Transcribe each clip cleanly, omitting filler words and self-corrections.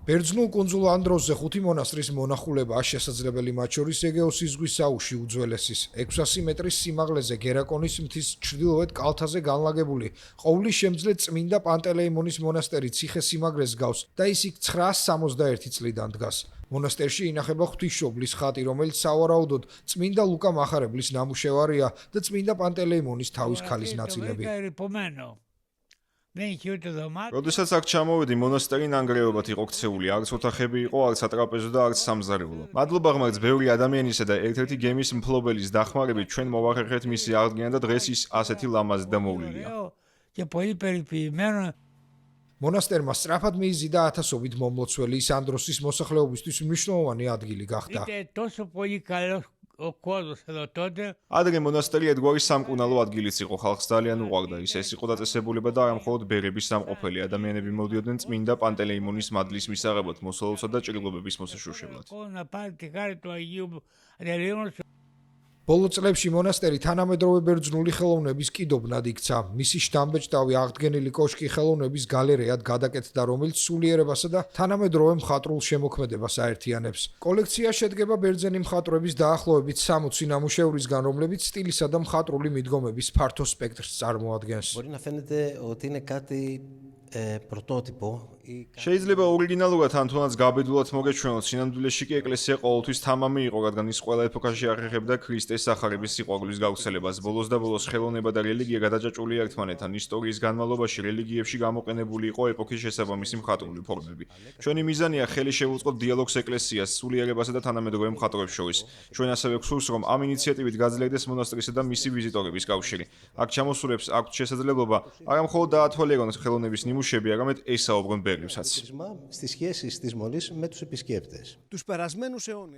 ბერძნულ კუნძულ ანდროსზე 5 მონასტრის მონახულებაა შესაძლებელი, მათ შორის ეგეოსის ზღვის აუზში უძველესის 600 მეტრის სიმაღლეზე გერაკონის მთის ჩრდილოეთ კალთაზე განლაგებული ყოვლის შემძლე წმინდა პანტელეიმონის მონასტერი ციხე-სიმაგრეს გავს და ის იქ 961 წლიდან დგას. მონასტერში ინახება ღვთისმშობლის ხატი, რომელიც სავარაუდოდ წმინდა ლუკა მახარებლის ნამუშევარია და წმინდა პანტელეიმონის თავის ქალის ნაწილები. როდესაც აქ ჩამოვედი, მონასტერი ნანგრევებად იყო ქცეული, არც ოთახები იყო, არც სატრაპეზო და არც სამზარეულო. მადლობა ღმერთს, ბევრი ადამიანისა და ერთ-ერთი გემის მფლობელის დახმარებით ჩვენ მოვახერხეთ მისი აღდგენა და დღეს ის ასეთი ლამაზი და მოვლილია. მონასტერმა სწრაფად მიიზიდა ათასობით მომლოცველი, ის ანდროსის მოსახლეობისთვის მნიშვნელოვანი ადგილი გახდა. ადრე მონასტერი ერთგვარი სამკურნალო ადგილიც იყო, ხალხს ძალიან უყვარდა ის. ეს იყო დაწესებულება და არა მხოლოდ ბერების სამყოფელი, ადამიანები მოდიოდნენ წმინდა პანტელეიმონის მადლის მისაღებად, მოსალოცად და ჭრილობების მოსაშუშებლად. ბოლო წლებში მონასტერი თანამედროვე ბერძნული ხელოვნების კიდობნად იქცა. მისი შთამბეჭდავი აღდგენილი კოშკი ხელოვნების გალერეად გადაკეთდა, რომელიც სულიერებასა და თანამედროვე მხატვრულ შემოქმედებას აერთიანებს. კოლექცია შედგება ბერძენი მხატვრების დაახლოებით 60 ნამუშევრისგან, რომლებიც სტილისა და მხატვრული მიდგომების ფართო სპექტრს წარმოადგენს. შეიძლება ორიგინალურად ან თუნდაც გაბედულად მოგეჩვენოთ, სინამდვილეში კი ეკლესია ყოველთვის თამამი იყო, რადგან ის ყველა ეპოქაში ახერხებდა ქრისტეს სახარების სიყვარულის გავრცელებას. ბოლოს და ბოლოს ხელოვნება და რელიგია გადაჭაჭულია ერთმანეთთან. ისტორიის განმავლობაში რელიგიებში გამოყენებული იყო ეპოქის შესაბამისი მხატვრული ფორმები. ჩვენი მიზანია ხელი შევუწყოთ დიალოგს ეკლესიას, სულიერებასა და თანამედროვე მხატვრებს შორის. ჩვენ ასევე გვსურს, რომ ამ ინიციატივით გაძლიერდეს მონასტრისა და მისი ვიზიტორების კავშირი. აქ ჩამოსულებს აქვთ შესაძლებლობა არა მხოლოდ დაათვალიერონ ხელოვნების ნიმუშები, არამედ ესაუბრონ ბერებსაც.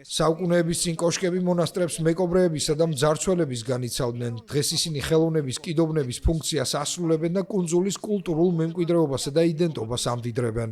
საუკუნეების წინ კოშკები მონასტრებს მეკობრეებისა და მძარცველებისგან იცავდნენ. დღეს ისინი ხელოვნების კიდობნების ფუნქციას ასრულებენ და კუნძულის კულტურულ მემკვიდრეობასა და იდენტობას ამდიდრებენ.